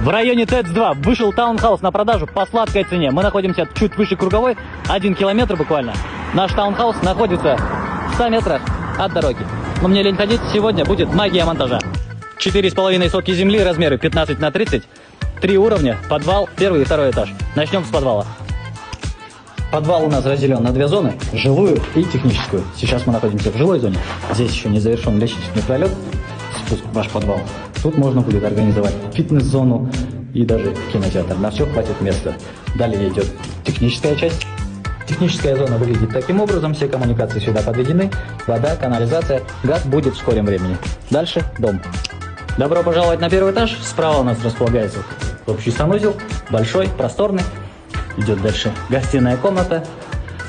В районе ТЭЦ-2 вышел таунхаус на продажу по сладкой цене. Мы находимся чуть выше Круговой, 1 километр буквально. Наш таунхаус находится в 100 метрах от дороги. Но мне лень ходить, сегодня будет магия монтажа. 4,5 сотки земли, размеры 15 на 30, 3 уровня, подвал, первый и второй этаж. Начнем с подвала. Подвал у нас разделен на 2 зоны, жилую и техническую. Сейчас мы находимся в жилой зоне. Здесь еще не завершен лестничный пролет, спуск в ваш подвал. Тут можно будет организовать фитнес-зону и даже кинотеатр. На все хватит места. Далее идет техническая часть. Техническая зона выглядит таким образом. Все коммуникации сюда подведены. Вода, канализация, газ будет в скором времени. Дальше дом. Добро пожаловать на первый этаж. Справа у нас располагается общий санузел. Большой, просторный. Идет дальше гостиная комната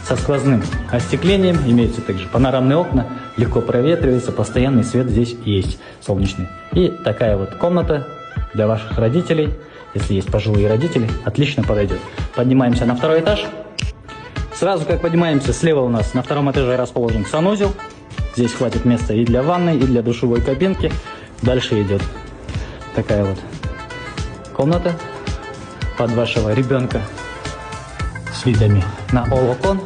со сквозным остеклением. Имеются также панорамные окна. Легко проветривается. Постоянный свет здесь есть, солнечный. И такая вот комната для ваших родителей. Если есть пожилые родители, отлично подойдет. Поднимаемся на второй этаж. Сразу как поднимаемся, слева у нас на втором этаже расположен санузел. Здесь хватит места и для ванной, и для душевой кабинки. Дальше идет такая вот комната под вашего ребенка с видами на Олокон.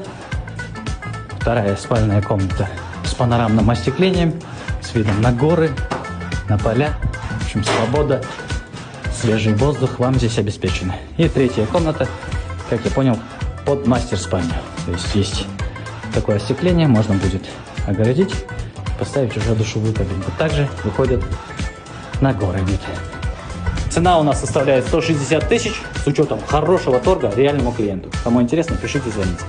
Вторая спальная комната с панорамным остеклением, с видом на горы, на поля. В общем, свобода, свежий воздух вам здесь обеспечены. И третья комната, как я понял, под мастер-спальню. То есть есть такое остекление, можно будет огородить, поставить уже душевую кабинку. Также выходит на горы вид. Цена у нас составляет 160 тысяч с учетом хорошего торга реальному клиенту. Кому интересно, пишите, звоните.